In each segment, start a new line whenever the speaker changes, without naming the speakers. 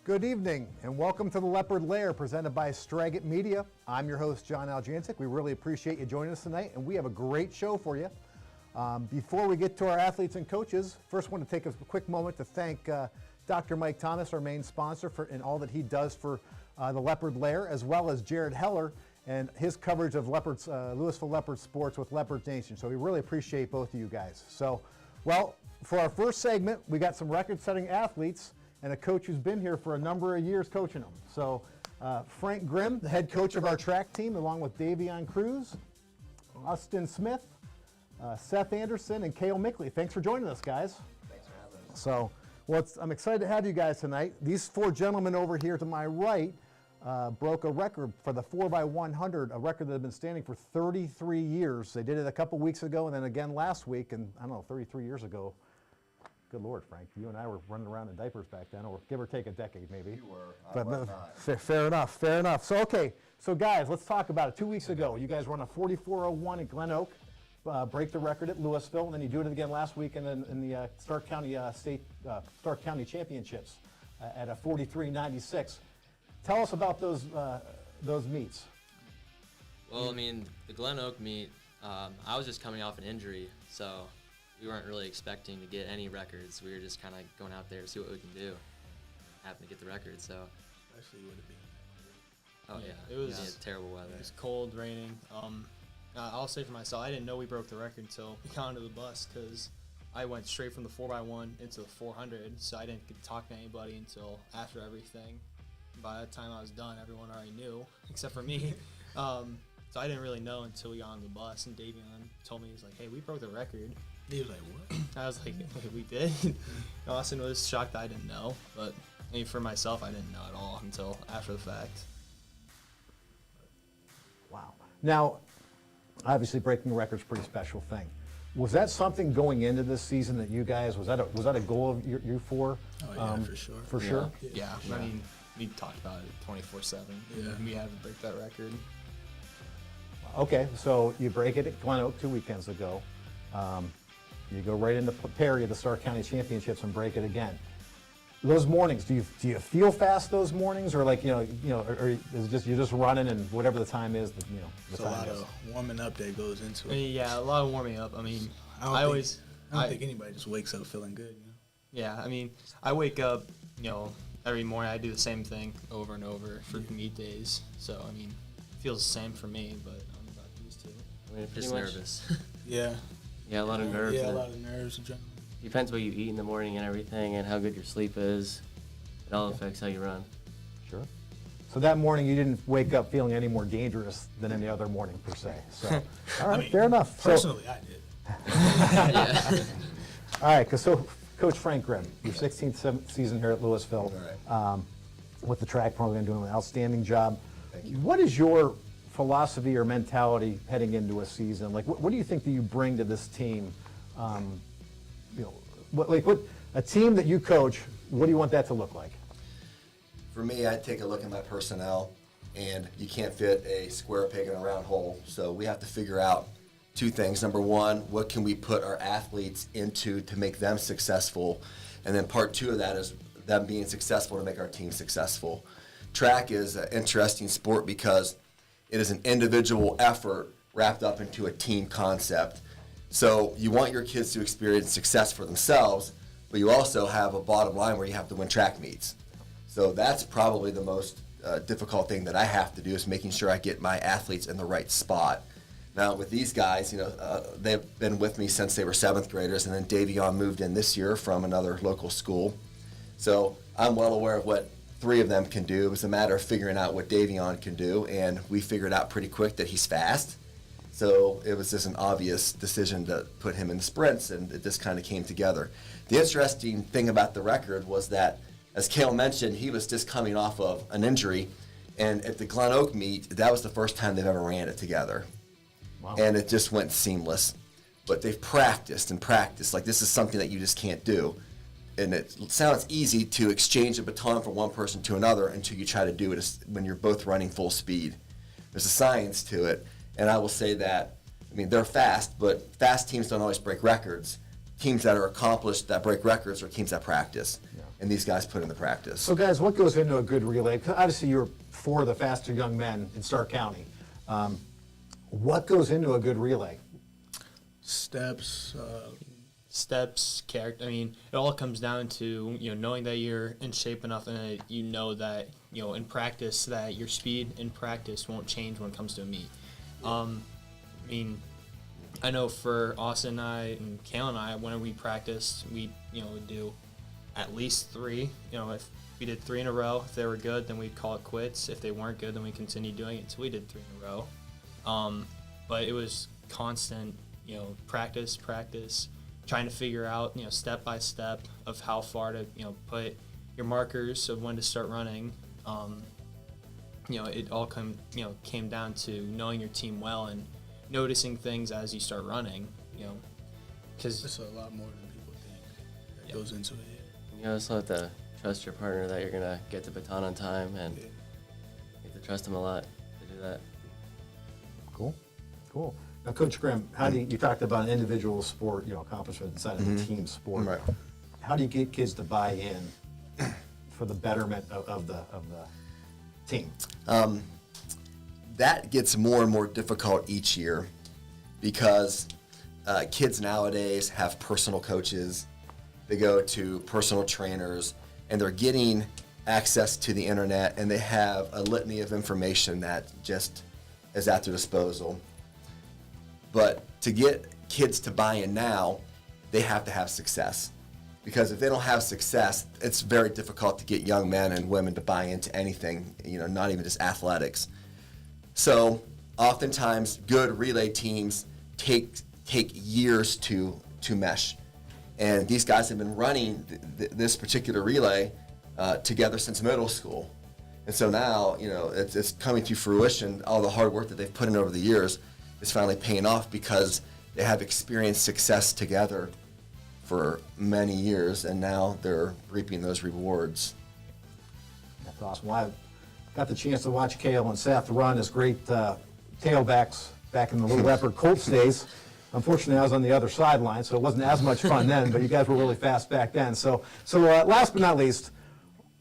Good evening and welcome to the Leopard Lair presented by Straggat Media. I'm your host, Jon Aljancic. We really appreciate you joining us tonight and we have a great show for you. Before we get to our athletes and coaches, first want to take a quick moment to thank Dr. Mike Thomas, our main sponsor, and all that he does for the Leopard Lair, as well as Jared Heller and his coverage of Louisville Leopard sports with Leopard Nation. So we really appreciate both of you guys. So, well, for our first segment, we got some record-setting athletes and a coach who's been here for a number of years coaching them. So Frank Grimm, the head coach of our track team, along with Daveion, Cruse, Austin Smith, Seth Anderson, and Kael Mickley. Thanks for joining us, guys.
Thanks for having us.
So, well, I'm excited to have you guys tonight. These four gentlemen over here to my right broke a record for the 4x100, a record that had been standing for 33 years. They did it a couple weeks ago and then again last week, and I don't know, 33 years ago. Good Lord, Frank, you and I were running around in diapers back then, or give or take a decade maybe.
You were, I was not.
Fair enough. So, okay, so guys, let's talk about it. 2 weeks ago, you guys run a 44:01 at Glen Oak, break the record at Louisville, and then you do it again last week in the Stark County Stark County Championships at a 43:96. Tell us about those meets.
Well, I mean, the Glen Oak meet, I was just coming off an injury, so we weren't really expecting to get any records. We were just kind of going out there to see what we can do. Happened to get the record, so.
Especially with it being.
Oh yeah,
it was
terrible weather.
It was cold, raining. I'll say for myself, I didn't know we broke the record until we got onto the bus because I went straight from the 4x1 into the 400, so I didn't get to talk to anybody until after everything. By the time I was done, everyone already knew, except for me. So I didn't really know until we got on the bus, and Daveion told me, he was like, hey, we broke the record.
He was like, what?
I was like, we did? Austin was shocked that I didn't know, but I mean, for myself, I didn't know at all until after the fact.
Wow. Now, obviously breaking the record's a pretty special thing. Was that something going into this season that you guys, was that a goal of you four?
Oh yeah, for sure.
For sure?
Yeah, I mean, we talked about it 24/7.
Yeah.
We had to break that record.
Okay, so you break it at Glen Oak 2 weekends ago. You go right into Perry at the Stark County Championships and break it again. Those mornings, do you feel fast those mornings, or like or is it just you're just running and whatever the time is, the
It's a
time
lot
is?
of warming up that goes into
I
it.
mean, yeah, a lot of warming up. I mean,
I don't think anybody just wakes up feeling good.
Yeah, I mean, I wake up, every morning. I do the same thing over and over for the meet days. So I mean, it feels the same for me, but I'm about used to it.
I mean,
Just nervous.
Yeah.
Yeah, a lot of nerves.
Yeah, a lot of nerves. Adrenaline.
Depends what you eat in the morning and everything and how good your sleep is. It all affects how you run.
Sure. So that morning you didn't wake up feeling any more dangerous than any other morning per se. So, all right, fair enough.
Personally, I did.
All right, so Coach Frank Grimm, your 16th season here at Louisville, with the track program, doing an outstanding job.
Thank you.
What is your philosophy or mentality heading into a season? Like, what do you think that you bring to this team? What a team that you coach, what do you want that to look like?
For me, I take a look at my personnel, and you can't fit a square peg in a round hole. So we have to figure out two things. Number one, what can we put our athletes into to make them successful? And then part two of that is them being successful to make our team successful. Track is an interesting sport because it is an individual effort wrapped up into a team concept. So you want your kids to experience success for themselves, but you also have a bottom line where you have to win track meets. So that's probably the most difficult thing that I have to do, is making sure I get my athletes in the right spot. Now with these guys, they've been with me since they were 7th graders, and then Daveion moved in this year from another local school. So I'm well aware of what 3 of them can do. It was a matter of figuring out what Daveion can do, and we figured out pretty quick that he's fast. So it was just an obvious decision to put him in the sprints, and it just kind of came together. The interesting thing about the record was that, as Kael mentioned, he was just coming off of an injury, and at the Glen Oak meet, that was the first time they've ever ran it together. Wow. And it just went seamless. But they've practiced and practiced. Like, this is something that you just can't do. And it sounds easy to exchange a baton from one person to another until you try to do it when you're both running full speed. There's a science to it. And I will say that, they're fast, but fast teams don't always break records. Teams that are accomplished that break records are teams that practice. Yeah. and these guys put in the practice.
So guys, what goes into a good relay? 'Cause obviously you're four of the faster young men in Stark County. What goes into a good relay?
Steps,
Steps, character. I mean, it all comes down to, knowing that you're in shape enough and that you know that, in practice, that your speed in practice won't change when it comes to a meet. I mean, I know for Austin and I and Kael and I, when we practiced, we, would do at least 3. If we did 3 in a row, if they were good, then we'd call it quits. If they weren't good, then we continued doing it. So we did 3 in a row. But it was constant, practice, trying to figure out, step by step of how far to, put your markers of when to start running. It all came down to knowing your team well and noticing things as you start running, because
it's a lot more than people think that goes into it.
You also have to trust your partner that you're going to get the baton on time, and you have to trust them a lot to do that.
Cool. Now, Coach Grimm, how do you talked about an individual sport, accomplishment inside of a team sport.
Right.
How do you get kids to buy in for the betterment of the team?
That gets more and more difficult each year because kids nowadays have personal coaches. They go to personal trainers, and they're getting access to the internet, and they have a litany of information that just is at their disposal. But to get kids to buy in now, they have to have success. Because if they don't have success, it's very difficult to get young men and women to buy into anything, not even just athletics. So oftentimes good relay teams take years to mesh. And these guys have been running this particular relay together since middle school. And so now, it's coming to fruition. All the hard work that they've put in over the years is finally paying off because they have experienced success together for many years, and now they're reaping those rewards.
That's awesome. Well, I got the chance to watch Kael and Seth run as great tailbacks back in the Little Leopard Colts days. Unfortunately, I was on the other sideline, so it wasn't as much fun then, but you guys were really fast back then. So last but not least,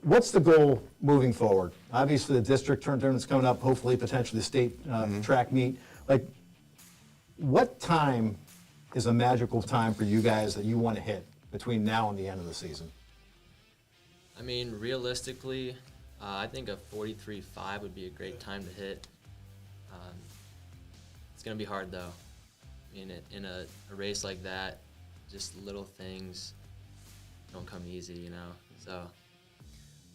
what's the goal moving forward? Obviously, the district tournament's coming up, hopefully, potentially the state track meet. What time is a magical time for you guys that you want to hit between now and the end of the season?
I mean, realistically, I think a 43.5 would be a great time to hit. It's going to be hard, though. I mean, in a race like that, just little things don't come easy, So,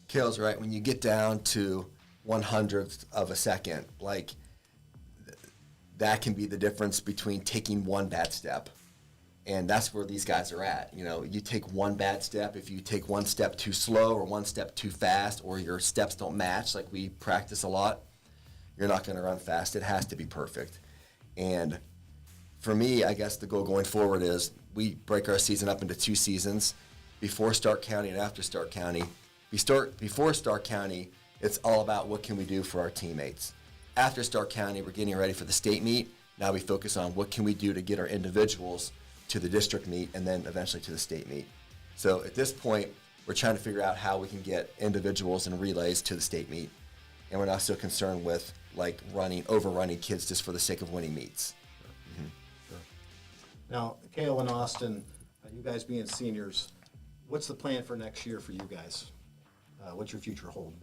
Kael's right. When you get down to 1/100th of a second, that can be the difference between taking one bad step. And that's where these guys are at. You take one bad step. If you take one step too slow or one step too fast, or your steps don't match, like we practice a lot, you're not going to run fast. It has to be perfect. And for me, I guess the goal going forward is we break our season up into 2 seasons, before Stark County and after Stark County. Before Stark County, it's all about what can we do for our teammates. After Stark County, we're getting ready for the state meet. Now we focus on what can we do to get our individuals to the district meet and then eventually to the state meet. So at this point, we're trying to figure out how we can get individuals and relays to the state meet. And we're not so concerned with overrunning kids just for the sake of winning meets.
Sure. Now, Kael and Austin, you guys being seniors, what's the plan for next year for you guys? What's your future hold?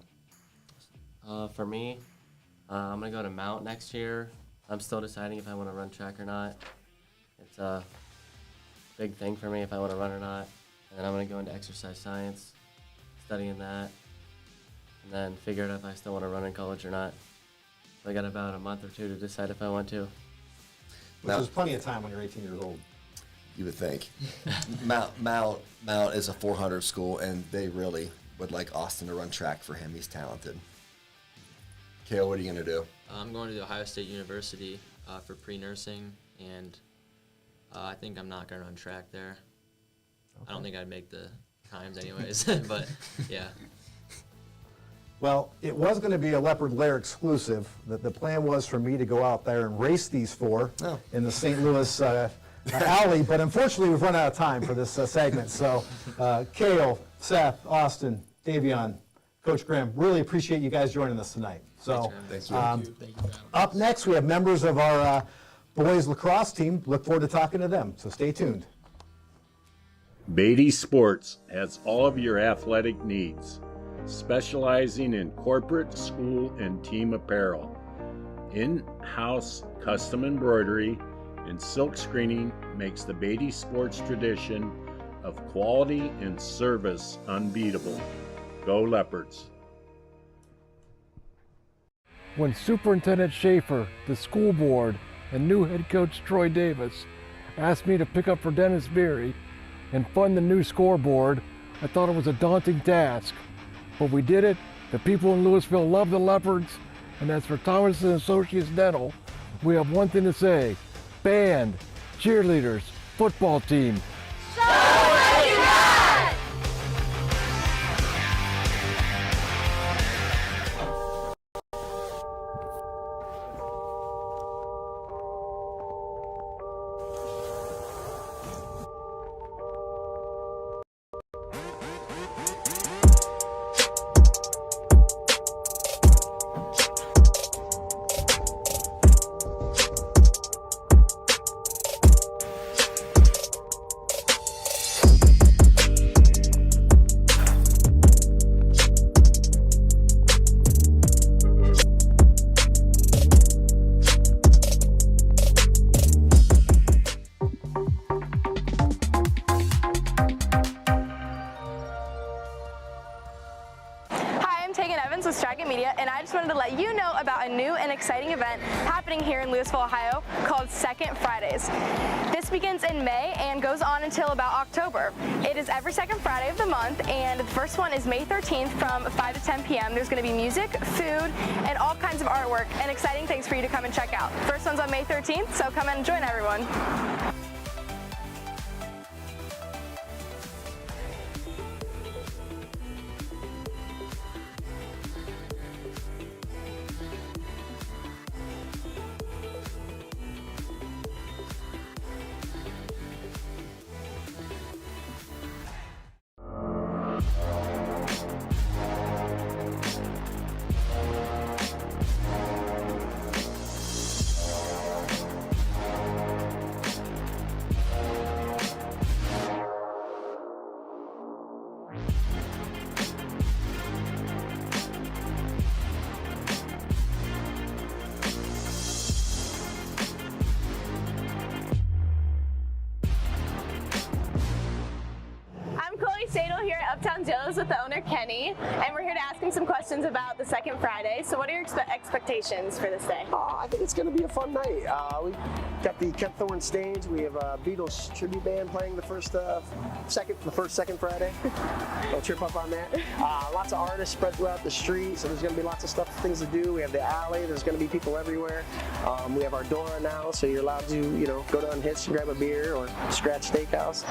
For me, I'm going to go to Mount next year. I'm still deciding if I want to run track or not. It's a big thing for me if I want to run or not. And then I'm going to go into exercise science, studying that, and then figure out if I still want to run in college or not. So I got about a month or 2 to decide if I want to.
Which is plenty of time when you're 18 years old.
You would think. Mount is a 400 school, and they really would like Austin to run track for him. He's talented. Kael, what are you going to do?
I'm going to the Ohio State University for pre-nursing, and I think I'm not going to run track there. Okay. I don't think I'd make the times anyways, but yeah.
Well, it was going to be a Leopard Lair exclusive. The plan was for me to go out there and race these 4 in the St. Louis alley, but unfortunately we've run out of time for this segment. So, Kael, Seth, Austin, Daveion, Coach Grimm, really appreciate you guys joining us tonight. So,
Thank you.
Thank you for having us.
up next, we have members of our boys lacrosse team. Look forward to talking to them, so stay tuned.
Beatty Sports has all of your athletic needs, specializing in corporate, school, and team apparel. In-house custom embroidery and silk screening makes the Beatty Sports tradition of quality and service unbeatable. Go Leopards!
When Superintendent Schaefer, the school board, and new head coach Troy Davis asked me to pick up for Dennis Beery and fund the new scoreboard, I thought it was a daunting task. But we did it. The people in Louisville love the Leopards, and as for Thomas and Associates Dental, we have one thing to say: band, cheerleaders, football team.
with Straggat Media, and I just wanted to let you know about a new and exciting event happening here in Louisville, Ohio, called Second Fridays. This begins in May and goes on until about October. It is every second Friday of the month, and the first one is May 13th from 5 to 10 p.m. There's going to be music, food, and all kinds of artwork and exciting things for you to come and check out. First one's on May 13th, so come and join everyone. Here at Uptown Joe's with the owner Kenny, and we're here to ask him some questions about the Second Friday. So what are your expectations for this day?
I think it's going to be a fun night. We got the Kesston stage. We have a Beatles tribute band playing the first second Friday. Don't trip up on that. Lots of artists spread throughout the street, so there's going to be lots of things to do. We have the alley. There's going to be people everywhere. We have our Dora now, so you're allowed to, go to Unhitched and grab a beer or Scratch Steakhouse.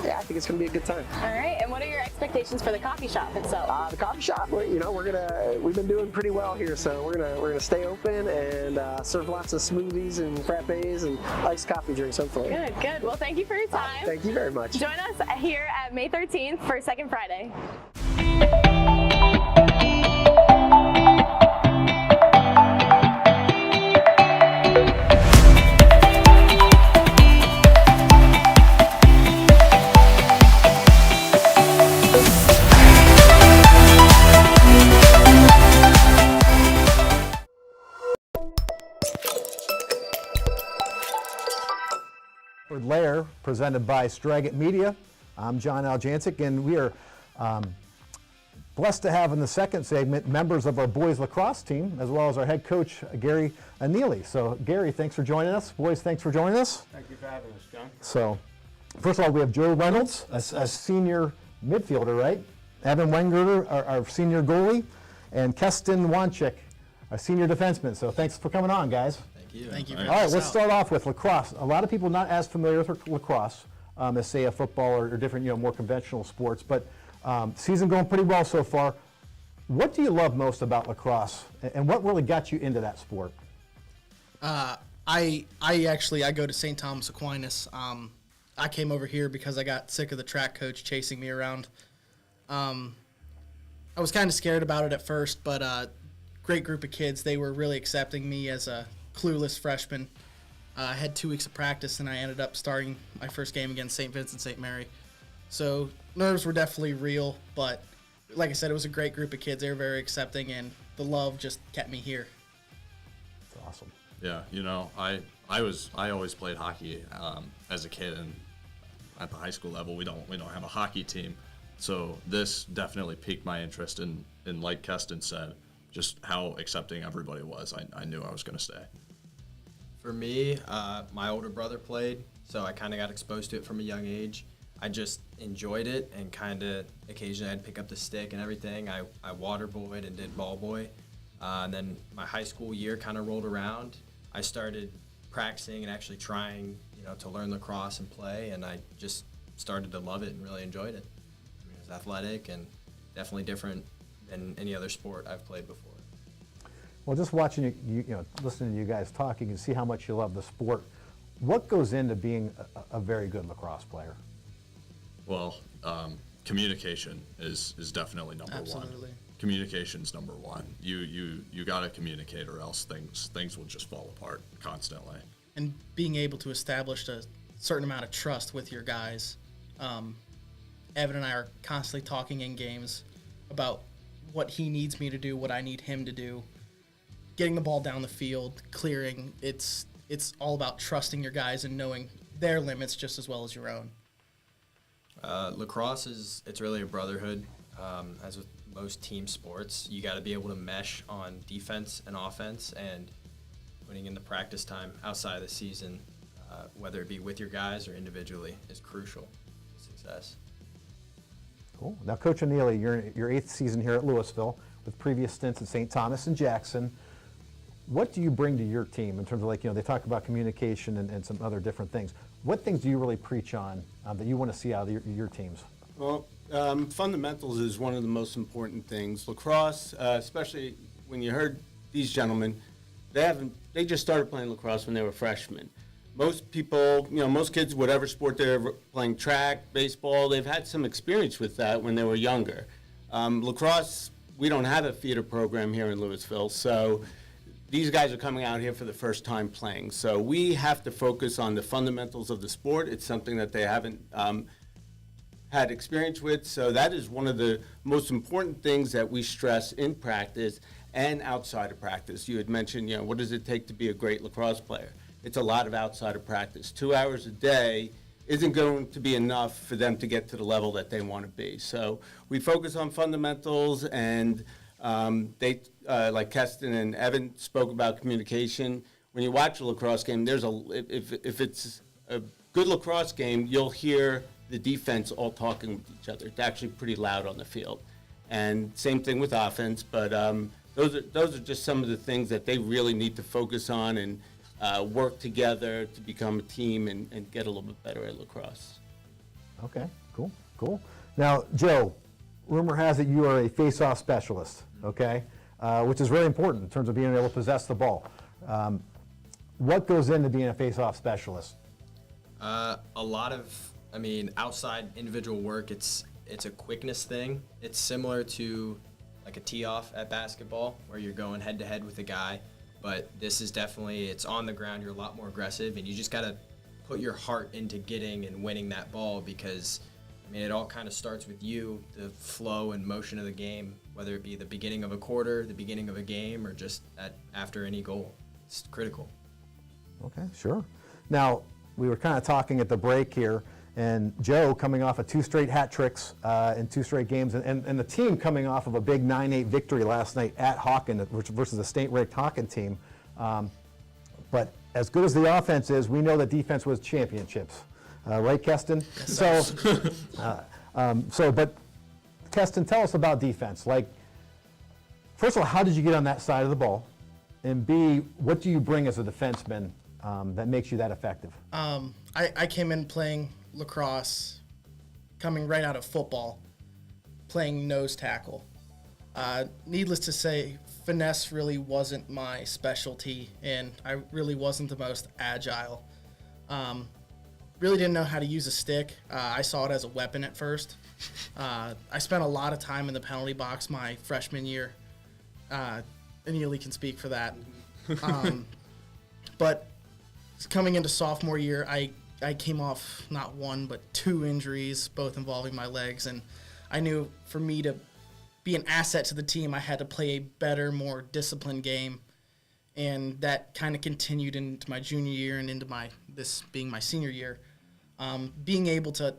Yeah, I think it's going to be a good time.
All right, and what are your expectations for the coffee shop itself?
The coffee shop, we've been doing pretty well here, so we're gonna stay open and serve lots of smoothies and frappes and iced coffee drinks, hopefully.
Good. Well, thank you for your time.
Thank you very much.
Join us here at May 13th for Second Friday.
Leopard Lair, presented by Straggat Media. I'm Jon Aljancic, and we are blessed to have in the second segment members of our boys lacrosse team, as well as our head coach, Gary Anile. So, Gary, thanks for joining us. Boys, thanks for joining us.
Thank you for having us, John.
So, first of all, we have Joe Reynolds, a senior midfielder, right? Evan Wengerter, our senior goalie, and Kesston Wanchick, a senior defenseman. So, thanks for coming on, guys.
Thank you.
All right, let's start off with lacrosse. A lot of people not as familiar with lacrosse as, say, a football or different, more conventional sports. But season going pretty well so far. What do you love most about lacrosse, and what really got you into that sport?
I go to St. Thomas Aquinas.
I came over here because I got sick of the track coach chasing me around. I was kind of scared about it at first, but great group of kids. They were really accepting me as a clueless freshman. I had 2 weeks of practice, and I ended up starting my first game against St. Vincent St. Mary. So nerves were definitely real, but like I said, it was a great group of kids. They were very accepting, and the love just kept me here.
That's awesome.
Yeah, I always played hockey as a kid, and at the high school level, we don't have a hockey team. So this definitely piqued my interest in like Kesston said, just how accepting everybody was. I knew I was going to stay.
For me, my older brother played, so I kind of got exposed to it from a young age. I just enjoyed it, and kind of occasionally I'd pick up the stick and everything. I water boyed and did ball boy. And then my high school year kind of rolled around. I started practicing and actually trying, to learn lacrosse and play, and I just started to love it and really enjoyed it. It was athletic and definitely different than any other sport I've played before.
Well, just watching you, listening to you guys talk, you can see how much you love the sport. What goes into being a very good lacrosse player?
Well, communication is definitely number one.
Absolutely.
Communication's number one. You got to communicate, or else things will just fall apart constantly.
And being able to establish a certain amount of trust with your guys. Evan and I are constantly talking in games about what he needs me to do, what I need him to do. Getting the ball down the field, clearing, it's all about trusting your guys and knowing their limits just as well as your own.
Lacrosse it's really a brotherhood. As with most team sports, you got to be able to mesh on defense and offense, and putting in the practice time outside of the season, whether it be with your guys or individually, is crucial to success.
Cool. Now, Coach Anile, you're in your 8th season here at Louisville with previous stints at St. Thomas and Jackson. What do you bring to your team in terms of, they talk about communication and some other different things. What things do you really preach on that you want to see out of your teams?
Well, fundamentals is one of the most important things. Lacrosse, especially when you heard these gentlemen, they just started playing lacrosse when they were freshmen. Most people, most kids, whatever sport they're playing, track, baseball, they've had some experience with that when they were younger. Lacrosse, we don't have a feeder program here in Louisville, so these guys are coming out here for the first time playing. So we have to focus on the fundamentals of the sport. It's something that they haven't had experience with. So that is one of the most important things that we stress in practice and outside of practice. You had mentioned, what does it take to be a great lacrosse player? It's a lot of outside of practice. 2 hours a day isn't going to be enough for them to get to the level that they want to be. So we focus on fundamentals, and they, like Kesston and Evan spoke about communication. When you watch a lacrosse game, if it's a good lacrosse game, you'll hear the defense all talking with each other. It's actually pretty loud on the field. And same thing with offense, but those are just some of the things that they really need to focus on and work together to become a team and get a little bit better at lacrosse.
Okay, cool. Now, Joe, rumor has it you are a face-off specialist, okay, which is really important in terms of being able to possess the ball. What goes into being a face-off specialist?
A lot of, outside individual work, it's a quickness thing. It's similar to like a tee-off at basketball where you're going head-to-head with a guy, but this is definitely, it's on the ground, you're a lot more aggressive, and you just got to put your heart into getting and winning that ball because, it all kind of starts with you, the flow and motion of the game, whether it be the beginning of a quarter, the beginning of a game, or just after any goal. It's critical.
Okay, sure. Now, we were kind of talking at the break here, and Joe coming off of 2 straight hat tricks in 2 straight games, and the team coming off of a big 9-8 victory last night at Hawken versus a state-ranked Hawken team. But as good as the offense is, we know that defense was championships. Right, Kesston? But Kesston, tell us about defense. First of all, how did you get on that side of the ball? And B, what do you bring as a defenseman that makes you that effective?
I came in playing lacrosse, coming right out of football, playing nose tackle. Needless to say, finesse really wasn't my specialty, and I really wasn't the most agile. really didn't know how to use a stick. I saw it as a weapon at first. I spent a lot of time in the penalty box my freshman year. Anile can speak for that. But coming into sophomore year, I came off not one but 2 injuries, both involving my legs, and I knew for me to be an asset to the team, I had to play a better, more disciplined game, and that kind of continued into my junior year and into this being my senior year. Being able to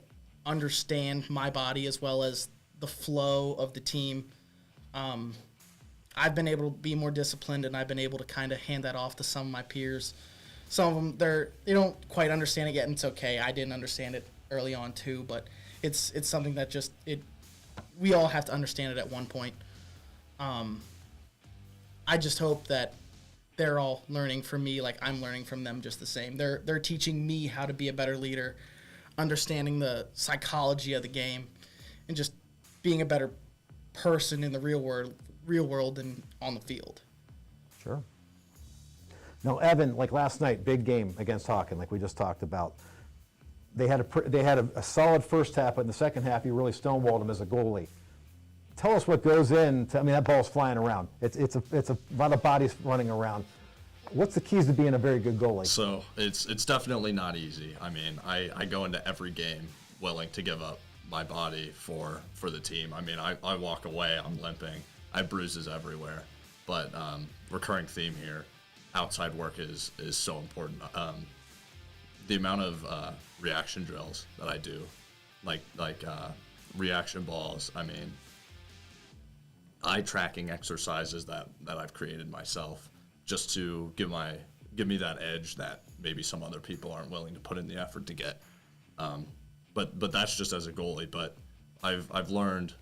understand my body as well as the flow of the team, I've been able to be more disciplined, and I've been able to kind of hand that off to some of my peers. Some of them, they don't quite understand it yet, and it's okay. I didn't understand it early on too, but it's something that we all have to understand it at one point. I just hope that they're all learning from me like I'm learning from them just the same. They're teaching me how to be a better leader, understanding the psychology of the game, and just being a better person in the real world and on the field.
Sure. Now, Evan, like last night, big game against Hawken, like we just talked about. They had a solid first half, but in the second half, you really stonewalled them as a goalie. Tell us what goes in. That ball's flying around. It's a lot of bodies running around. What's the keys to being a very good goalie?
So it's definitely not easy. I mean, I go into every game willing to give up my body for the team. I mean, I walk away, I'm limping. I have bruises everywhere. But recurring theme here, outside work is so important. The amount of reaction drills that I do, like reaction balls. I mean, eye tracking exercises that I've created myself, just to give me that edge that maybe some other people aren't willing to put in the effort to get. But that's just as a goalie. But I've learned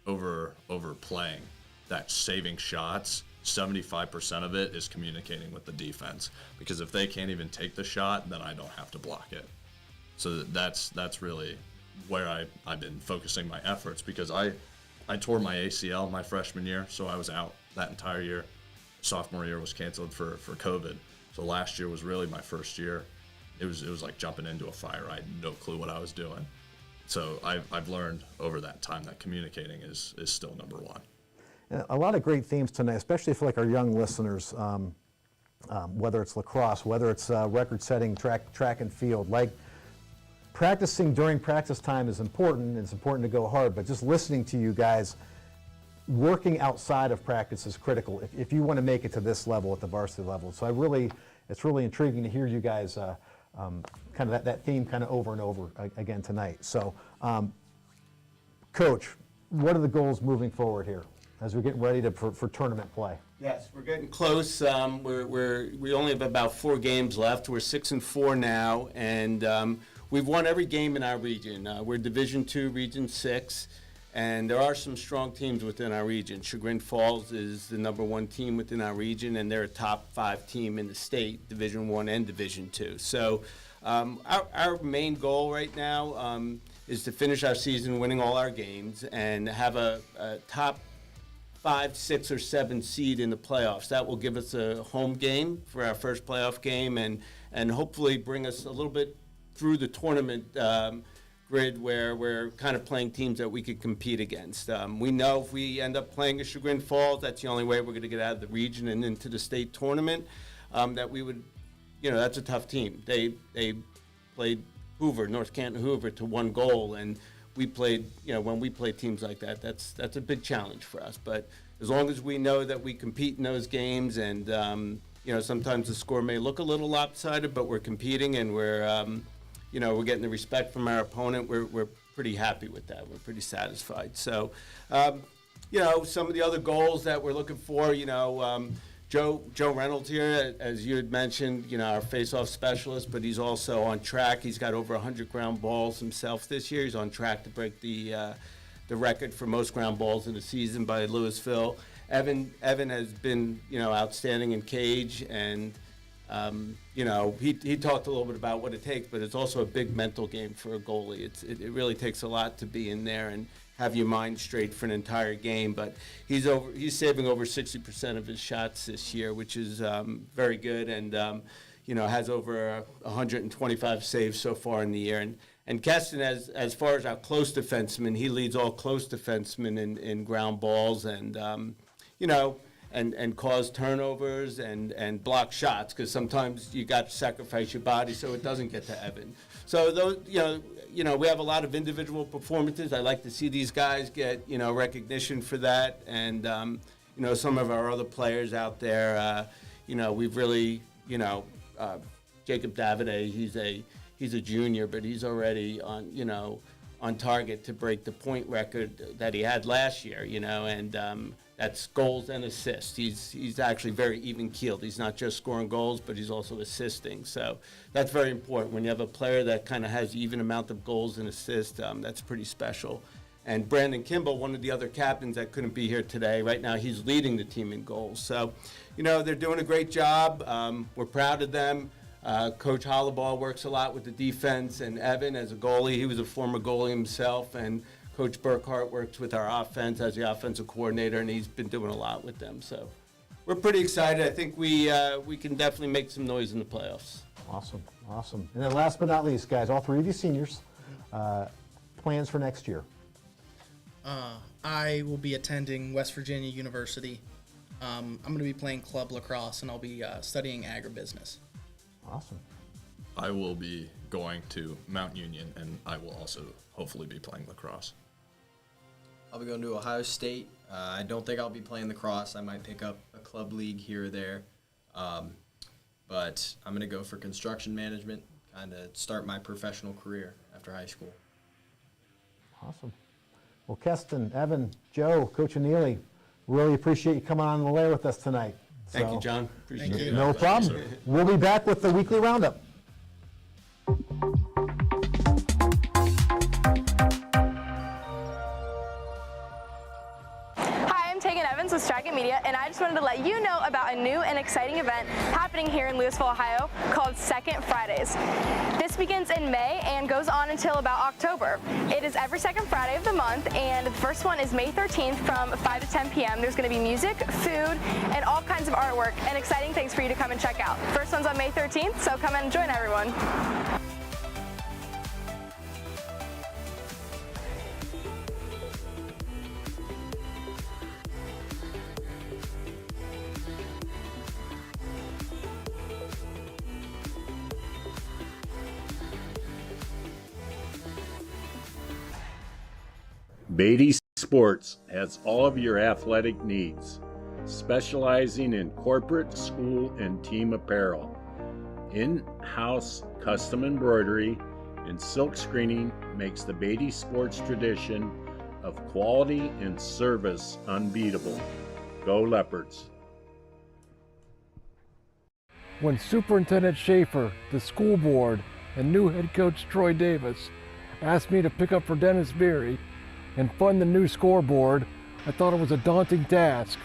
over playing that saving shots, 75% of it is communicating with the defense, because if they can't even take the shot, then I don't have to block it. So that's really where I've been focusing my efforts, because I tore my ACL my freshman year, so I was out that entire year. Sophomore year was canceled for COVID. So last year was really my first year. It was like jumping into a fire. I had no clue what I was doing. So I've learned over that time that communicating is still number one.
A lot of great themes tonight, especially for like our young listeners, whether it's lacrosse, whether it's record-setting track and field. Like, practicing during practice time is important. It's important to go hard, but just listening to you guys, working outside of practice is critical if you want to make it to this level at the varsity level. So it's really intriguing to hear you guys kind of that theme kind of over and over again tonight. So, Coach, what are the goals moving forward here as we're getting ready for tournament play?
Yes, we're getting close. We only have about 4 games left. We're 6-4 now, and we've won every game in our region. We're Division II, Region 6, and there are some strong teams within our region. Chagrin Falls is the #1 team within our region, and they're a top 5 team in the state, Division I and Division II. So our main goal right now is to finish our season winning all our games and have a top 5, 6, or 7 seed in the playoffs. That will give us a home game for our first playoff game, and hopefully bring us a little bit through the tournament grid where we're kind of playing teams that we could compete against. We know if we end up playing a Chagrin Falls, that's the only way we're going to get out of the region and into the state tournament. That we would, that's a tough team. They played Hoover, North Canton Hoover, to 1 goal, and we played, when we play teams like that, that's a big challenge for us. But as long as we know that we compete in those games, and sometimes the score may look a little lopsided, but we're competing, and we're getting the respect from our opponent, we're pretty happy with that. We're pretty satisfied. So, some of the other goals that we're looking for, Joe Reynolds here, as you had mentioned, our face-off specialist, but he's also on track. He's got over 100 ground balls himself this year. He's on track to break the record for most ground balls in a season by Louisville. Evan has been, outstanding in cage, and he talked a little bit about what it takes, but it's also a big mental game for a goalie. It really takes a lot to be in there and have your mind straight for an entire game. But he's saving over 60% of his shots this year, which is very good. And has over 125 saves so far in the year. And Kesston, as far as our close defenseman, he leads all close defensemen in ground balls and, and cause turnovers and block shots, because sometimes you got to sacrifice your body so it doesn't get to Evan. So those, we have a lot of individual performances. I like to see these guys get, recognition for that. And, some of our other players out there, we've really, Jacob Daveion, he's a junior, but he's already on target to break the point record that he had last year, and that's goals and assists. He's actually very even-keeled. He's not just scoring goals, but he's also assisting. So that's very important. When you have a player that kind of has even amount of goals and assists, that's pretty special. And Brandon Kimble, one of the other captains that couldn't be here today, right now he's leading the team in goals. So, they're doing a great job. We're proud of them. Coach Hollabaugh works a lot with the defense, and Evan, as a goalie, he was a former goalie himself, and Coach Burkhart works with our offense as the offensive coordinator, and he's been doing a lot with them. So we're pretty excited. I think we can definitely make some noise in the playoffs.
Awesome. And then last but not least, guys, all three of you seniors, plans for next year?
I will be attending West Virginia University. I'm going to be playing club lacrosse, and I'll be studying agribusiness.
Awesome.
I will be going to Mount Union, and I will also hopefully be playing lacrosse.
I'll be going to Ohio State. I don't think I'll be playing lacrosse. I might pick up a club league here or there. But I'm going to go for construction management, kind of start my professional career after high school.
Awesome. Well, Kesston, Evan, Joe, Coach Anile, really appreciate you coming on the Lair with us tonight.
Thank you, John. Appreciate it.
No problem. We'll be back with the weekly roundup.
With Straggat Media, and I just wanted to let you know about a new and exciting event happening here in Louisville, Ohio, called Second Fridays. This begins in May and goes on until about October. It is every second Friday of the month, and the first one is May 13th from 5 to 10 p.m. There's going to be music, food, and all kinds of artwork and exciting things for you to come and check out. First one's on May 13th, so come and join everyone.
Beatty Sports has all of your athletic needs, specializing in corporate, school, and team apparel. In-house custom embroidery and silk screening makes the Beatty Sports tradition of quality and service unbeatable. Go Leopards!
When Superintendent Schaefer, the school board, and new head coach Troy Davis asked me to pick up for Dennis Beery and fund the new scoreboard, I thought it was a daunting task.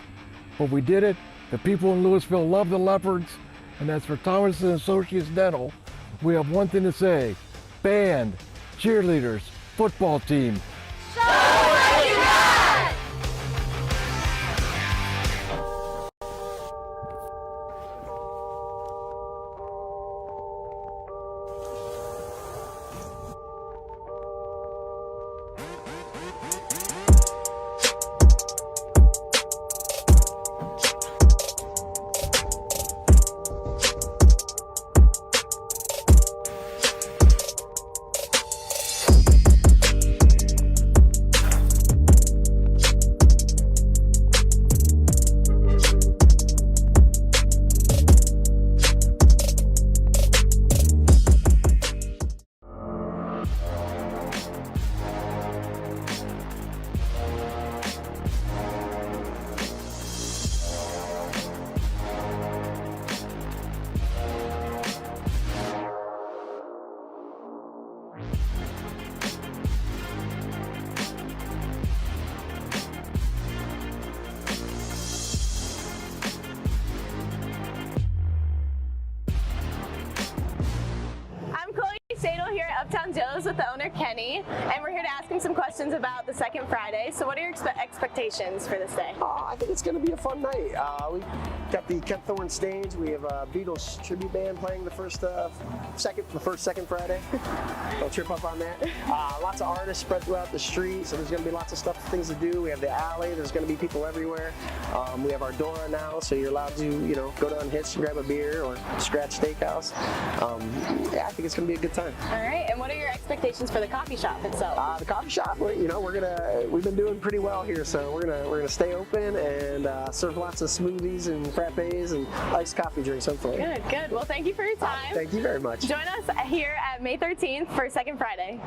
But we did it. The people in Louisville love the Leopards, and as for Thomas & Associates Dental, we have one thing to say: band, cheerleaders, football team.
With the owner Kenny, and we're here to ask him some questions about the second Friday. So what are your expectations for this day?
I think it's going to be a fun night. We got the Kesston stage. We have a Beatles tribute band playing the first second Friday. They'll trip up on that. Lots of artists spread throughout the street, so there's going to be lots of things to do. We have the alley. There's going to be people everywhere. We have our Dora now, so you're allowed to, go down Hitch and grab a beer or Scratch Steakhouse. I think it's going to be a good time.
All right, and what are your expectations for the coffee shop itself?
The coffee shop, we've been doing pretty well here, so we're gonna stay open and serve lots of smoothies and frappes and iced coffee drinks, hopefully.
Good. Well, thank you for your time.
Thank you very much.
Join us here at May 13th for Second Friday.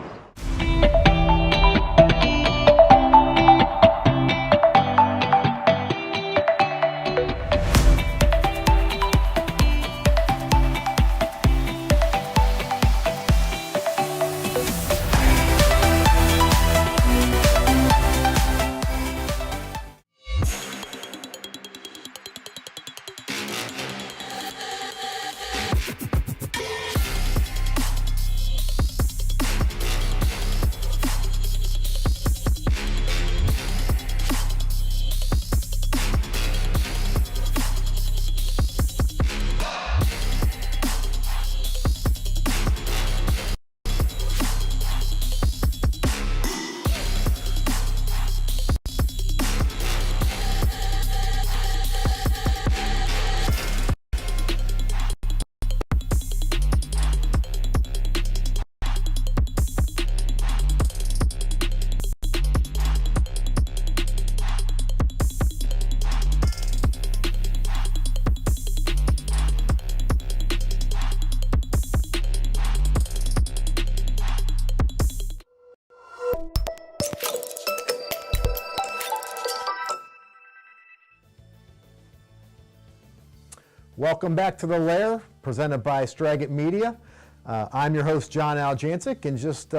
Welcome back to The Lair, presented by Straggat Media. I'm your host, Jon Aljancic, and just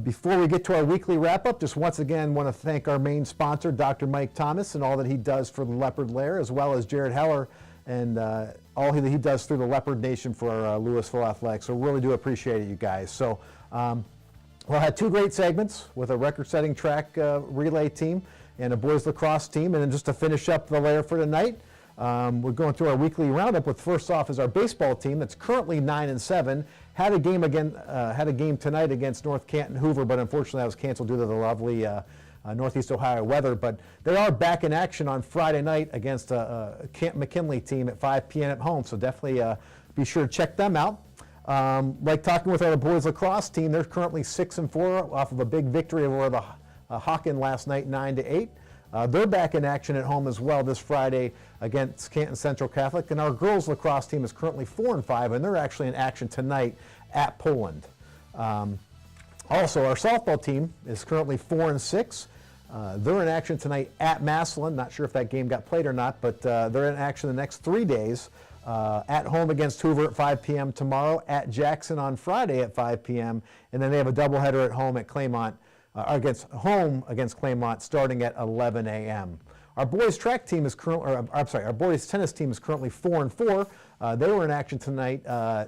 before we get to our weekly wrap-up, just once again want to thank our main sponsor, Dr. Mike Thomas, and all that he does for the Leopard Lair, as well as Jared Heller and all that he does through the Leopard Nation for Louisville Athletics. So really do appreciate it, you guys. So we'll have two great segments with a record-setting track relay team and a boys lacrosse team, and then just to finish up the Lair for tonight, we're going through our weekly roundup with, first off, is our baseball team that's currently 9-7. Had a game tonight against North Canton Hoover, but unfortunately that was canceled due to the lovely Northeast Ohio weather. But they are back in action on Friday night against a Canton McKinley team at 5 p.m. at home. So definitely be sure to check them out. Like talking with our boys lacrosse team, they're currently 6-4 off of a big victory over the Hawken last night, 9-8. They're back in action at home as well this Friday against Canton Central Catholic. And our girls lacrosse team is currently 4-5, and they're actually in action tonight at Poland. Also, our softball team is currently 4-6. They're in action tonight at Massillon. Not sure if that game got played or not, but they're in action the next 3 days. At home against Hoover at 5 p.m. tomorrow, at Jackson on Friday at 5 p.m., and then they have a doubleheader at home at Claymont, against Claymont starting at 11 a.m. Our boys track team is our boys tennis team is currently 4-4. They were in action tonight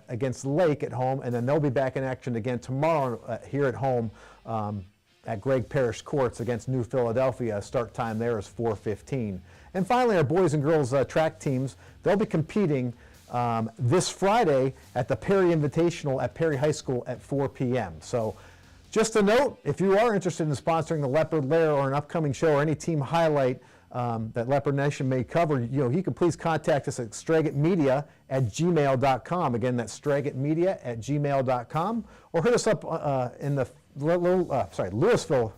against Lake at home, and then they'll be back in action again tomorrow here at home at Greg Parrish Courts against New Philadelphia. Start time there is 4:15. And finally, our boys and girls track teams, they'll be competing this Friday at the Perry Invitational at Perry High School at 4 p.m. So just a note, if you are interested in sponsoring the Leopard Lair or an upcoming show or any team highlight that Leopard Nation may cover, you can please contact us at straggatmedia@gmail.com. Again, that's straggatmedia@gmail.com, or hit us up in the Louisville,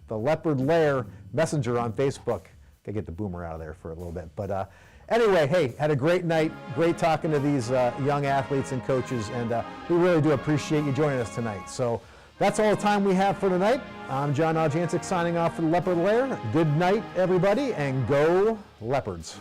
the Leopard Lair Messenger on Facebook. Gotta get the boomer out of there for a little bit. But anyway, hey, had a great night. Great talking to these young athletes and coaches, and we really do appreciate you joining us tonight. So that's all the time we have for tonight. I'm Jon Aljancic signing off for the Leopard Lair. Good night, everybody, and go Leopards.